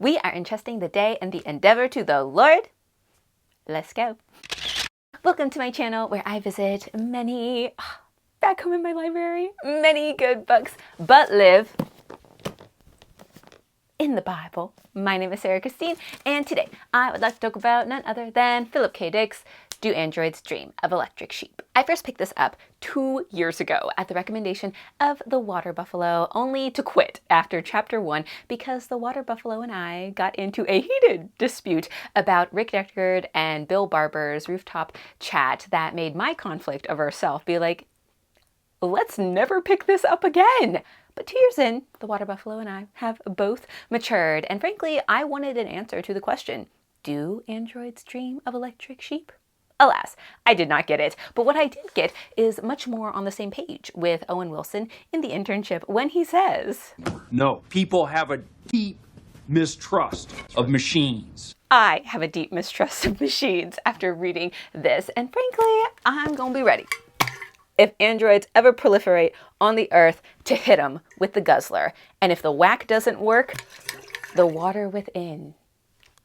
We are entrusting the day and the endeavor to the Lord. Let's go. Welcome to my channel where I visit many, back home in my library, many good books, but live in the Bible. My name is Sarah Christine, and today I would like to talk about none other than Philip K. Dick's Do Androids Dream of Electric Sheep? I first picked this up 2 years ago at the recommendation of the Water Buffalo, only to quit after chapter 1 because the Water Buffalo and I got into a heated dispute about Rick Deckard and Bill Barber's rooftop chat that made my conflict-averse self be like, let's never pick this up again. But 2 years in, the Water Buffalo and I have both matured, and frankly, I wanted an answer to the question, do androids dream of electric sheep? Alas, I did not get it, but what I did get is much more on the same page with Owen Wilson in The Internship when he says, no, people have a deep mistrust of machines. I have a deep mistrust of machines after reading this, and frankly, I'm gonna be ready if androids ever proliferate on the earth to hit them with the guzzler. And if the whack doesn't work, the water within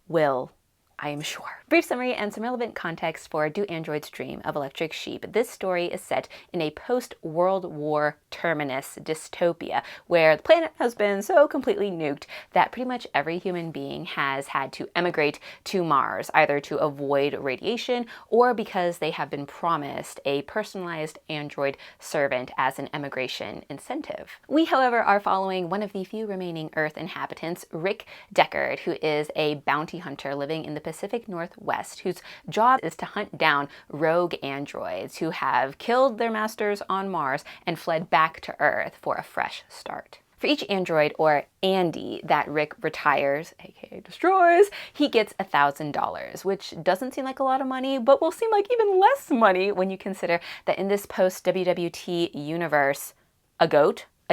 will, I am sure. Brief summary and some relevant context for Do Androids Dream of Electric Sheep? This story is set in a post-World War terminus dystopia where the planet has been so completely nuked that pretty much every human being has had to emigrate to Mars, either to avoid radiation or because they have been promised a personalized android servant as an emigration incentive. We, however, are following one of the few remaining Earth inhabitants, Rick Deckard, who is a bounty hunter living in the Pacific Northwest, whose job is to hunt down rogue androids who have killed their masters on Mars and fled back to Earth for a fresh start. For each android, or Andy, that Rick retires, aka destroys, he gets $1,000, which doesn't seem like a lot of money, but will seem like even less money when you consider that in this post-WWT universe, a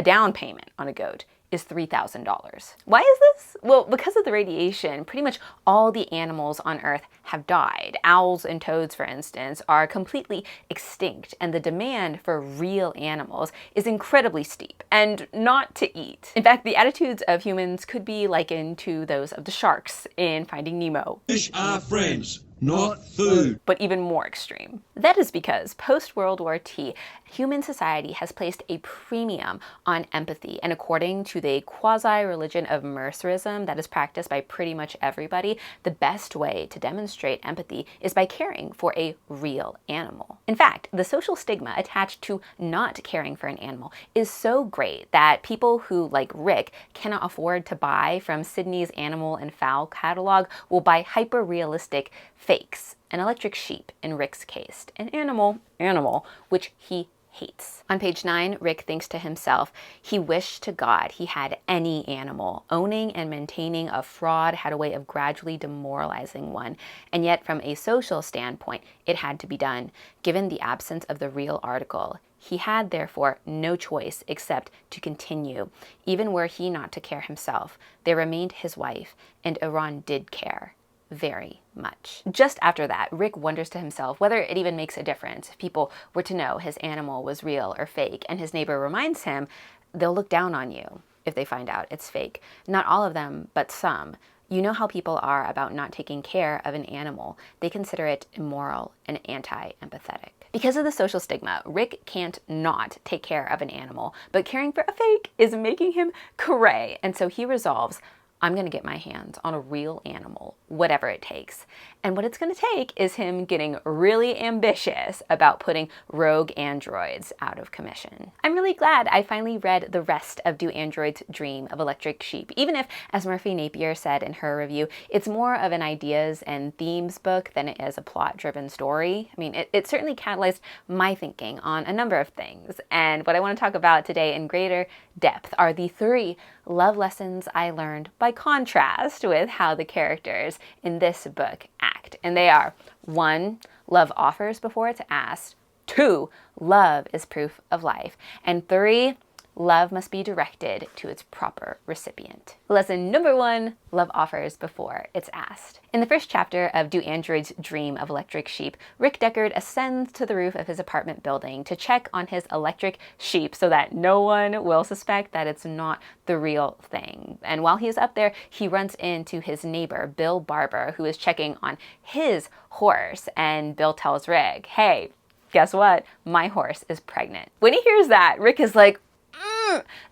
down payment on a goat, is $3,000. Why is this? Well, because of the radiation, pretty much all the animals on Earth have died. Owls and toads, for instance, are completely extinct, and the demand for real animals is incredibly steep and not to eat. In fact, the attitudes of humans could be likened to those of the sharks in Finding Nemo. Fish are friends, not food. But even more extreme. That is because post-World War II, human society has placed a premium on empathy, and according to the quasi-religion of Mercerism that is practiced by pretty much everybody, the best way to demonstrate empathy is by caring for a real animal. In fact, the social stigma attached to not caring for an animal is so great that people who, like Rick, cannot afford to buy from Sydney's Animal and Fowl catalog will buy hyper-realistic fakes, an electric sheep in Rick's case, an animal, which he hates. On page 9, Rick thinks to himself, he wished to God he had any animal. Owning and maintaining a fraud had a way of gradually demoralizing one, and yet from a social standpoint, it had to be done, given the absence of the real article. He had, therefore, no choice except to continue, even were he not to care himself. There remained his wife, and Iran did care very much. Just after that, Rick wonders to himself whether it even makes a difference if people were to know his animal was real or fake, and his neighbor reminds him they'll look down on you if they find out it's fake. Not all of them, but some. You know how people are about not taking care of an animal. They consider it immoral and anti-empathetic. Because of the social stigma, Rick can't not take care of an animal, but caring for a fake is making him cray, and so he resolves, I'm going to get my hands on a real animal, whatever it takes. And what it's going to take is him getting really ambitious about putting rogue androids out of commission. I'm really glad I finally read the rest of Do Androids Dream of Electric Sheep, even if, as Murphy Napier said in her review, it's more of an ideas and themes book than it is a plot-driven story. I mean, it certainly catalyzed my thinking on a number of things. And what I want to talk about today in greater depth are the 3 love lessons I learned by contrast with how the characters in this book act. And they are: 1, love offers before it's asked; 2, love is proof of life; and 3, love must be directed to its proper recipient. Lesson number 1, love offers before it's asked. In the first chapter of Do Androids Dream of Electric Sheep, Rick Deckard ascends to the roof of his apartment building to check on his electric sheep so that no one will suspect that it's not the real thing. And while he's up there, he runs into his neighbor, Bill Barber, who is checking on his horse. And Bill tells Rick, hey, guess what? My horse is pregnant. When he hears that, Rick is like,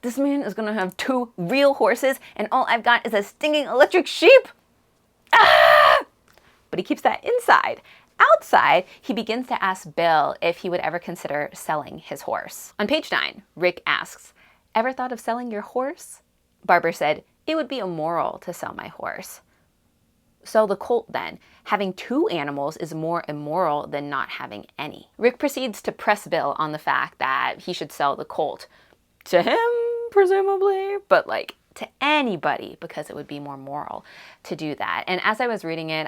this man is gonna have 2 real horses and all I've got is a stinging electric sheep? Ah! But he keeps that inside. Outside, he begins to ask Bill if he would ever consider selling his horse. On page 9, Rick asks, ever thought of selling your horse? Barber said, it would be immoral to sell my horse. Sell the colt then. Having 2 animals is more immoral than not having any. Rick proceeds to press Bill on the fact that he should sell the colt. To him, presumably, but like to anybody, because it would be more moral to do that. And as I was reading it,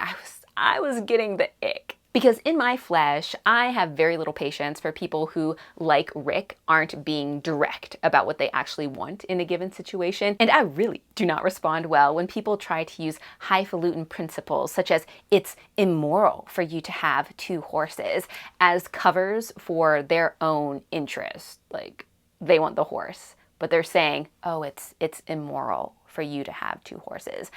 I was getting the ick. Because in my flesh, I have very little patience for people who, like Rick, aren't being direct about what they actually want in a given situation. And I really do not respond well when people try to use highfalutin principles such as it's immoral for you to have 2 horses as covers for their own interest. Like, they want the horse, but they're saying, oh, it's immoral for you to have 2 horses.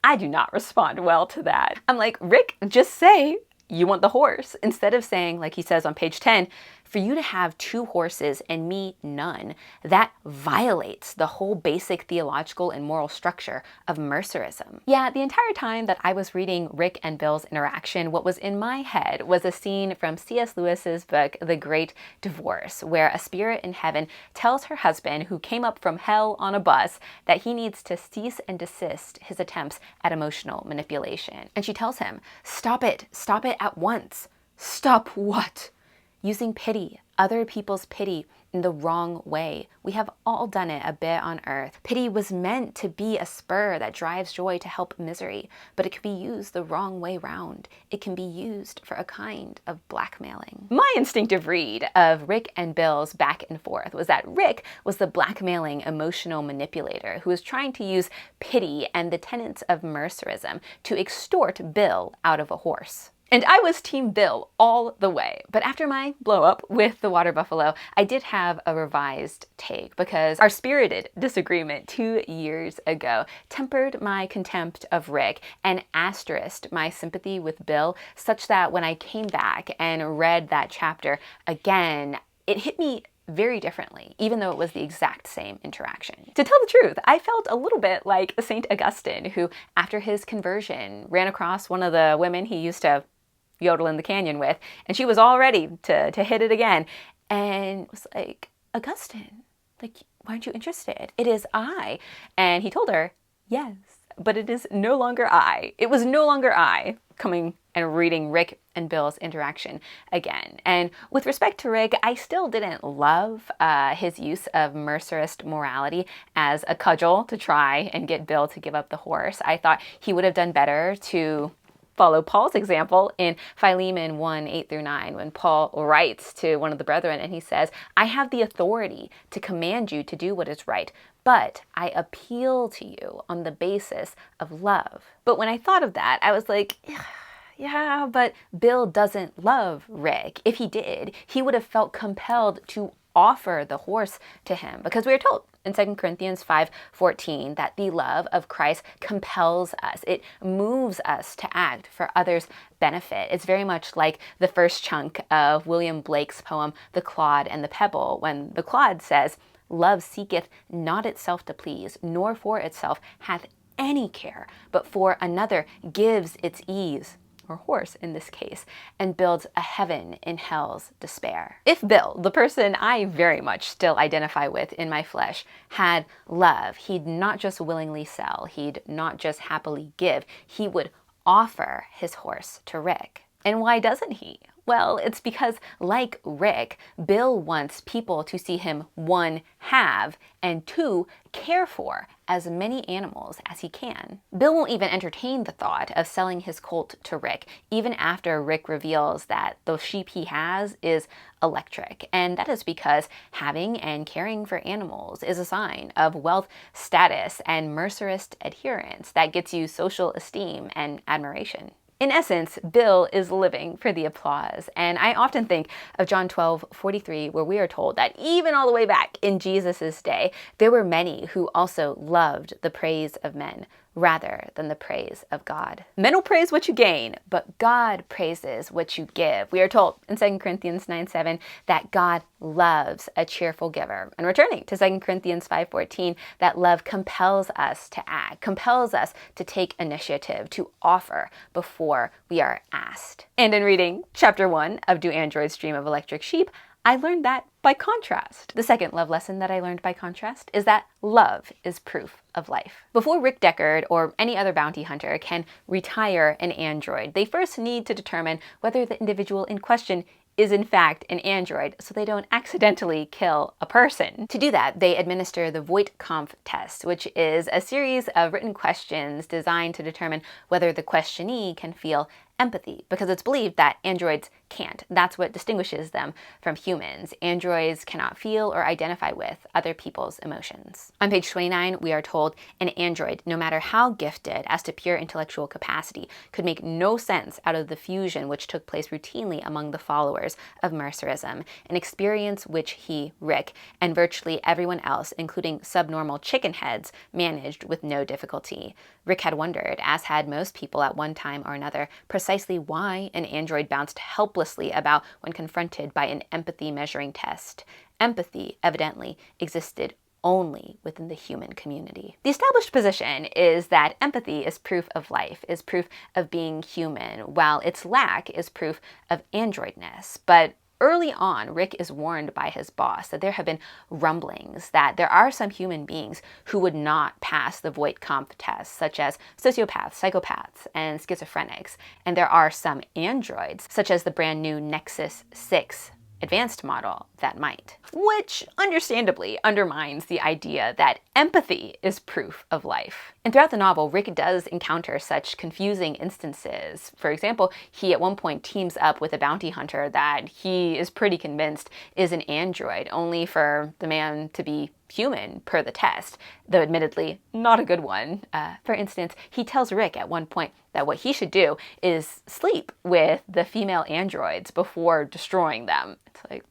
I do not respond well to that. I'm like, Rick, just say you want the horse, instead of saying, like he says on page 10, for you to have 2 horses and me none. That violates the whole basic theological and moral structure of Mercerism. Yeah, the entire time that I was reading Rick and Bill's interaction, what was in my head was a scene from C.S. Lewis's book, The Great Divorce, where a spirit in heaven tells her husband, who came up from hell on a bus, that he needs to cease and desist his attempts at emotional manipulation. And she tells him, stop it at once. Stop what? Using pity, other people's pity, in the wrong way. We have all done it a bit on earth. Pity was meant to be a spur that drives joy to help misery, but it can be used the wrong way round. It can be used for a kind of blackmailing. My instinctive read of Rick and Bill's back and forth was that Rick was the blackmailing emotional manipulator who was trying to use pity and the tenets of Mercerism to extort Bill out of a horse. And I was Team Bill all the way. But after my blow up with the water buffalo, I did have a revised take because our spirited disagreement 2 years ago tempered my contempt of Rick and asterisked my sympathy with Bill, such that when I came back and read that chapter again, it hit me very differently, even though it was the exact same interaction. To tell the truth, I felt a little bit like St. Augustine, who after his conversion ran across one of the women he used to yodel in the canyon with, and she was all ready to hit it again, and was like, Augustine, like, why aren't you interested? It is I. And he told her, yes, but it is no longer I. It was no longer I coming and reading Rick and Bill's interaction again. And with respect to Rick, I still didn't love his use of Mercerist morality as a cudgel to try and get Bill to give up the horse. I thought he would have done better to follow Paul's example in Philemon 1:8-9, when Paul writes to one of the brethren and he says, I have the authority to command you to do what is right, but I appeal to you on the basis of love. But when I thought of that, I was like, yeah, but Bill doesn't love Rick. If he did, he would have felt compelled to offer the horse to him, because we are told in 2 Corinthians 5:14 that the love of Christ compels us. It moves us to act for others' benefit. It's very much like the first chunk of William Blake's poem, The Clod and the Pebble, when the Clod says, love seeketh not itself to please, nor for itself hath any care, but for another gives its ease, or horse in this case, and builds a heaven in hell's despair. If Bill, the person I very much still identify with in my flesh, had love, he'd not just willingly sell, he'd not just happily give, he would offer his horse to Rick. And why doesn't he? Well, it's because, like Rick, Bill wants people to see him, 1, have, and 2, care for as many animals as he can. Bill won't even entertain the thought of selling his colt to Rick, even after Rick reveals that the sheep he has is electric. And that is because having and caring for animals is a sign of wealth, status, and Mercerist adherence that gets you social esteem and admiration. In essence, Bill is living for the applause, and I often think of John 12:43, where we are told that even all the way back in Jesus' day, there were many who also loved the praise of men rather than the praise of God. Men will praise what you gain, but God praises what you give. We are told in 2 Corinthians 9:7 that God loves a cheerful giver. And returning to 2 Corinthians 5:14, that love compels us to act, compels us to take initiative, to offer before we are asked. And in reading chapter 1 of Do Androids Dream of Electric Sheep, I learned that by contrast. The second love lesson that I learned by contrast is that love is proof of life. Before Rick Deckard or any other bounty hunter can retire an android, they first need to determine whether the individual in question is in fact an android, so they don't accidentally kill a person. To do that, they administer the Voight-Kampff test, which is a series of written questions designed to determine whether the questionee can feel empathy, because it's believed that androids can't. That's what distinguishes them from humans. Androids cannot feel or identify with other people's emotions. On page 29, we are told an android, no matter how gifted as to pure intellectual capacity, could make no sense out of the fusion which took place routinely among the followers of Mercerism, an experience which he, Rick, and virtually everyone else, including subnormal chicken heads, managed with no difficulty. Rick had wondered, as had most people at one time or another, precisely why an android bounced helplessly about when confronted by an empathy measuring test. Empathy, evidently, existed only within the human community. The established position is that empathy is proof of life, is proof of being human, while its lack is proof of androidness. But early on, Rick is warned by his boss that there have been rumblings that there are some human beings who would not pass the Voight-Kampff test, such as sociopaths, psychopaths, and schizophrenics. And there are some androids, such as the brand new Nexus 6 advanced model, that might. Which, understandably, undermines the idea that empathy is proof of life. And throughout the novel, Rick does encounter such confusing instances. For example, he at one point teams up with a bounty hunter that he is pretty convinced is an android, only for the man to be human per the test, though admittedly not a good one. For instance, he tells Rick at one point that what he should do is sleep with the female androids before destroying them. It's like,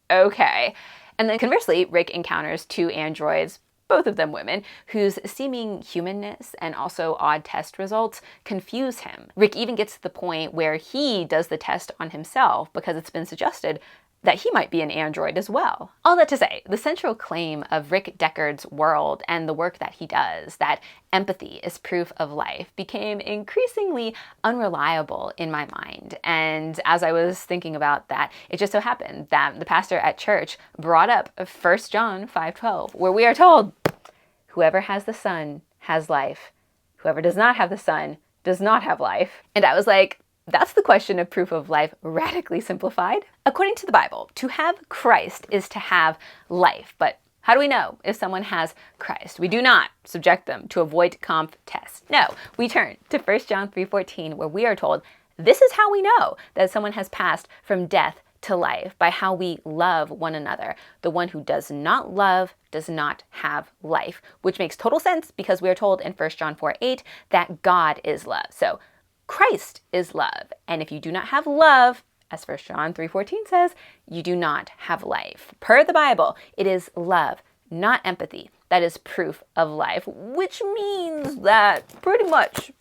okay. And then conversely, Rick encounters 2 androids, both of them women, whose seeming humanness and also odd test results confuse him. Rick even gets to the point where he does the test on himself because it's been suggested that he might be an android as well. All that to say, the central claim of Rick Deckard's world and the work that he does, that empathy is proof of life, became increasingly unreliable in my mind. And as I was thinking about that, it just so happened that the pastor at church brought up 1 John 5:12, where we are told, whoever has the Son has life. Whoever does not have the Son does not have life. And I was like, that's the question of proof of life radically simplified. According to the Bible, to have Christ is to have life. But how do we know if someone has Christ? We do not subject them to a Voight-Kampff test. No, we turn to 1 John 3:14, where we are told, this is how we know that someone has passed from death to life, by how we love one another. The one who does not love does not have life, which makes total sense because we are told in 1 John 4:8 that God is love. So Christ is love. And if you do not have love, as 1 John 3:14 says, you do not have life. Per the Bible, it is love, not empathy, that is proof of life, which means that pretty much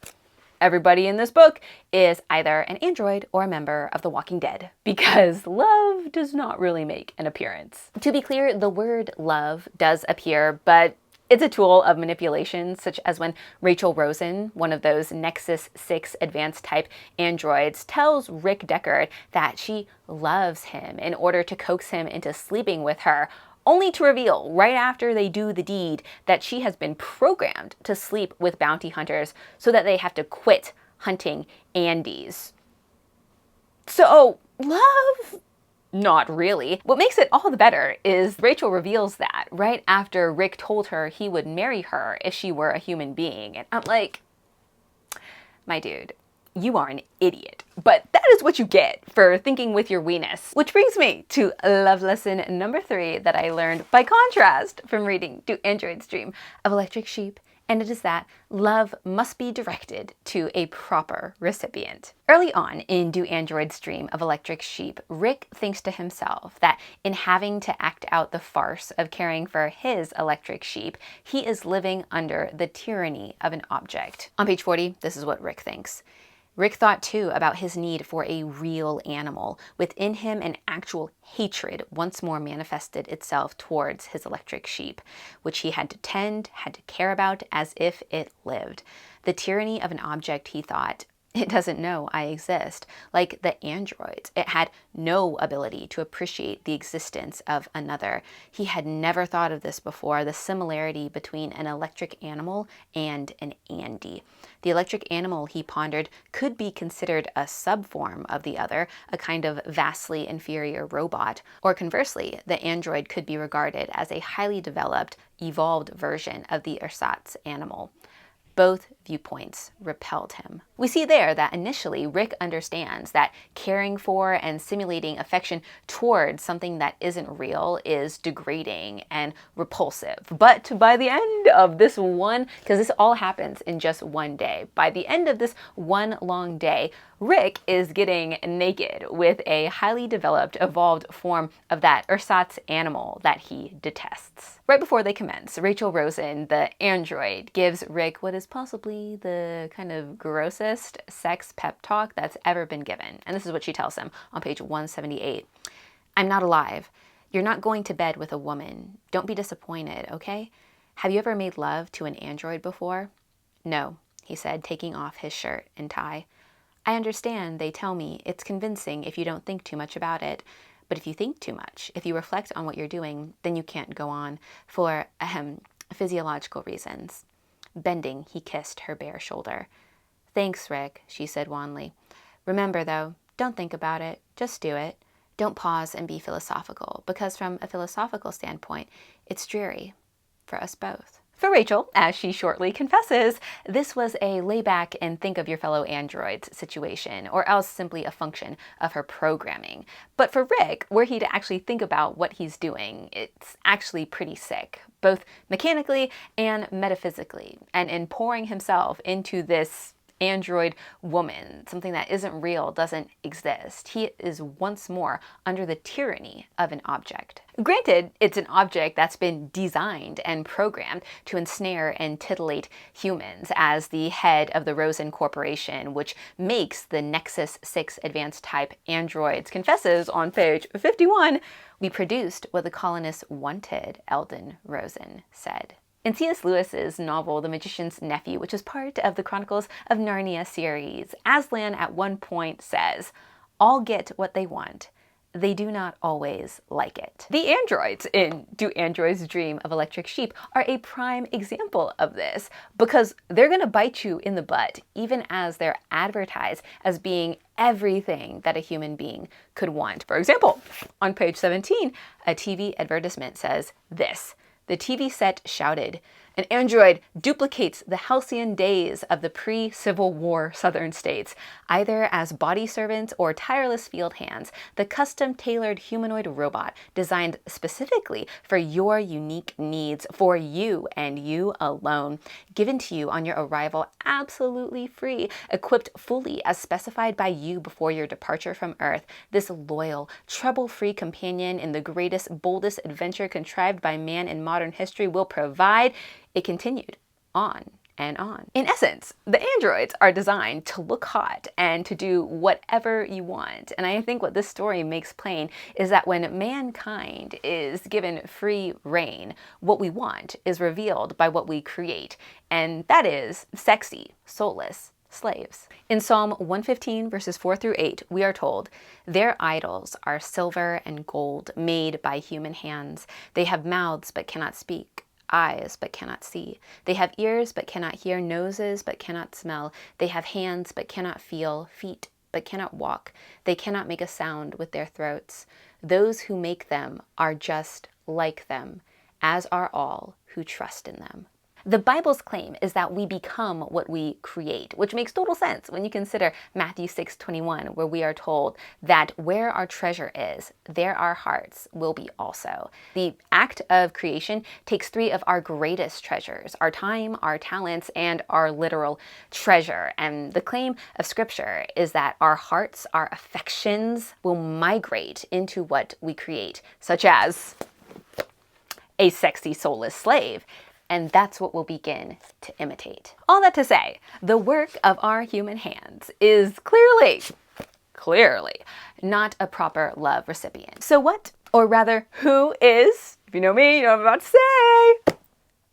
everybody in this book is either an android or a member of The Walking Dead, because love does not really make an appearance. To be clear, the word love does appear, but it's a tool of manipulation, such as when Rachel Rosen, one of those Nexus 6 advanced type androids, tells Rick Deckard that she loves him in order to coax him into sleeping with her, only to reveal right after they do the deed that she has been programmed to sleep with bounty hunters so that they have to quit hunting Andes. So, love? Not really. What makes it all the better is Rachel reveals that right after Rick told her he would marry her if she were a human being. And I'm like, my dude, you are an idiot. But that is what you get for thinking with your weenus. Which brings me to love lesson number 3 that I learned by contrast from reading Do Androids Dream of Electric Sheep, and it is that love must be directed to a proper recipient. Early on in Do Androids Dream of Electric Sheep, Rick thinks to himself that in having to act out the farce of caring for his electric sheep, he is living under the tyranny of an object. On page 40, this is what Rick thinks. Rick thought too about his need for a real animal. Within him, an actual hatred once more manifested itself towards his electric sheep, which he had to tend, had to care about as if it lived. The tyranny of an object, he thought, it doesn't know I exist. Like the androids, it had no ability to appreciate the existence of another. He had never thought of this before, the similarity between an electric animal and an Andy. The electric animal, he pondered, could be considered a subform of the other, a kind of vastly inferior robot. Or conversely, the android could be regarded as a highly developed, evolved version of the ersatz animal. Both viewpoints repelled him. We see there that initially Rick understands that caring for and simulating affection towards something that isn't real is degrading and repulsive. But by the end of this one, because this all happens in just one day, by the end of this one long day, Rick is getting naked with a highly developed, evolved form of that ersatz animal that he detests. Right before they commence, Rachel Rosen, the android, gives Rick what is possibly the kind of grossest sex pep talk that's ever been given. And this is what she tells him on page 178. I'm not alive. You're not going to bed with a woman. Don't be disappointed, okay? Have you ever made love to an android before? No, he said, taking off his shirt and tie. I understand, they tell me, it's convincing if you don't think too much about it. But if you think too much, if you reflect on what you're doing, then you can't go on for, physiological reasons. Bending, he kissed her bare shoulder. Thanks, Rick, she said wanly. Remember, though, don't think about it. Just do it. Don't pause and be philosophical, because from a philosophical standpoint, it's dreary for us both. For Rachel, as she shortly confesses, this was a lay back and think of your fellow androids situation, or else simply a function of her programming. But for Rick, were he to actually think about what he's doing, it's actually pretty sick, both mechanically and metaphysically. And in pouring himself into this android woman, something that isn't real, doesn't exist, he is once more under the tyranny of an object. Granted, it's an object that's been designed and programmed to ensnare and titillate humans. As the head of the Rosen Corporation, which makes the Nexus 6 advanced type androids, confesses on page 51, we produced what the colonists wanted, Eldon Rosen said. In C.S. Lewis's novel The Magician's Nephew, which is part of the Chronicles of Narnia series, Aslan at one point says, all get what they want. They do not always like it. The androids in Do Androids Dream of Electric Sheep are a prime example of this, because they're going to bite you in the butt, even as they're advertised as being everything that a human being could want. For example, on page 17, a TV advertisement says this. The TV set shouted, an android duplicates the halcyon days of the pre-Civil War Southern states. Either as body servants or tireless field hands, the custom-tailored humanoid robot designed specifically for your unique needs, for you and you alone, given to you on your arrival absolutely free, equipped fully as specified by you before your departure from Earth. This loyal, trouble-free companion in the greatest, boldest adventure contrived by man in modern history will provide. It continued on and on. In essence, the androids are designed to look hot and to do whatever you want. And I think what this story makes plain is that when mankind is given free reign, what we want is revealed by what we create. And that is sexy, soulless slaves. In Psalm 115, verses 4 through 8, we are told, their idols are silver and gold made by human hands. They have mouths but cannot speak, eyes but cannot see. They have ears but cannot hear, noses but cannot smell. They have hands but cannot feel, feet but cannot walk. They cannot make a sound with their throats. Those who make them are just like them, as are all who trust in them. The Bible's claim is that we become what we create, which makes total sense when you consider Matthew 6:21, where we are told that where our treasure is, there our hearts will be also. The act of creation takes three of our greatest treasures: our time, our talents, and our literal treasure. And the claim of Scripture is that our hearts, our affections will migrate into what we create, such as a sexy, soulless slave. And that's what we'll begin to imitate. All that to say, the work of our human hands is clearly not a proper love recipient. So what, or rather, who is, if you know me, you know what I'm about to say,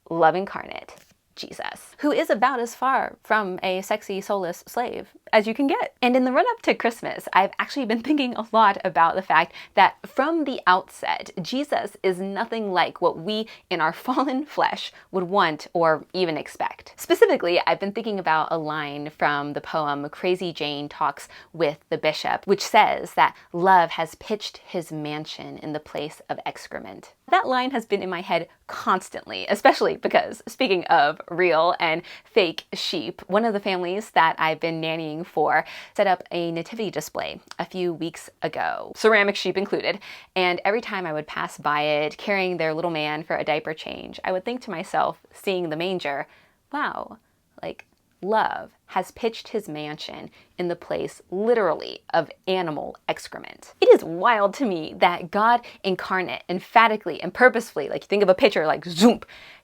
love incarnate, Jesus, who is about as far from a sexy, soulless slave as you can get. And in the run-up to Christmas, I've actually been thinking a lot about the fact that from the outset, Jesus is nothing like what we in our fallen flesh would want or even expect. Specifically, I've been thinking about a line from the poem Crazy Jane Talks with the Bishop, which says that love has pitched his mansion in the place of excrement. That line has been in my head constantly, especially because, speaking of real and fake sheep, one of the families that I've been nannying for set up a nativity display a few weeks ago, ceramic sheep included, and every time I would pass by it carrying their little man for a diaper change, I would think to myself, seeing the manger, wow, like love has pitched his mansion in the place, literally, of animal excrement. It is wild to me that God incarnate, emphatically and purposefully, like you think of a picture like zoom,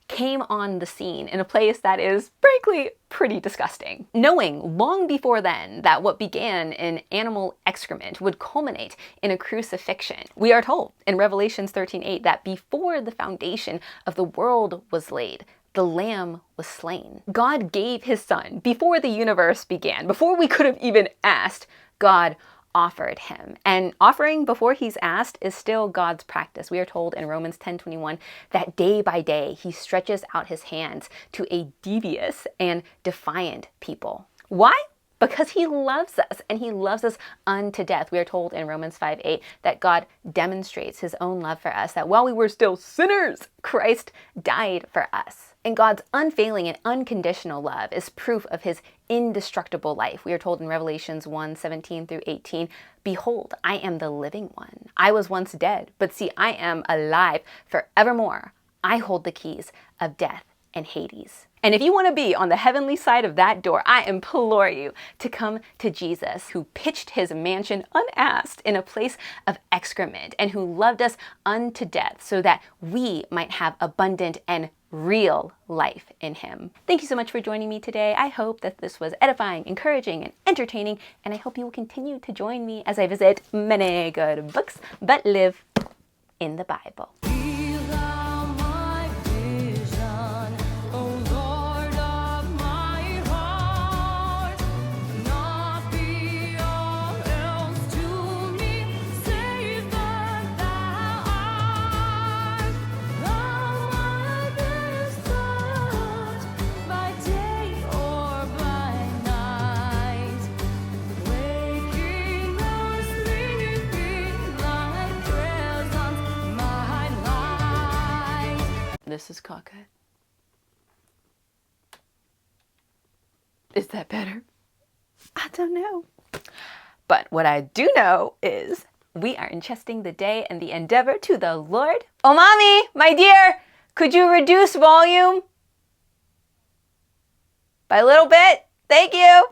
came on the scene in a place that is, frankly, pretty disgusting. Knowing long before then that what began in animal excrement would culminate in a crucifixion. We are told in Revelations 13:8 that before the foundation of the world was laid, the Lamb was slain. God gave his Son before the universe began, before we could have even asked. God offered him. And offering before he's asked is still God's practice. We are told in Romans 10:21 that day by day he stretches out his hands to a devious and defiant people. Why? Because he loves us, and he loves us unto death. We are told in Romans 5:8 that God demonstrates his own love for us, that while we were still sinners, Christ died for us. And God's unfailing and unconditional love is proof of his indestructible life. We are told in Revelations 1:17-18, behold, I am the living one. I was once dead, but see, I am alive forevermore. I hold the keys of death and Hades. And if you want to be on the heavenly side of that door, I implore you to come to Jesus, who pitched his mansion unasked in a place of excrement and who loved us unto death so that we might have abundant and real life in him. Thank you so much for joining me today. I hope that this was edifying, encouraging, and entertaining, and I hope you will continue to join me as I visit many good books, but live in the Bible. This is cockeyed. Is that better? I don't know. But what I do know is we are entrusting the day and the endeavor to the Lord. Oh, mommy, my dear, could you reduce volume by a little bit? Thank you.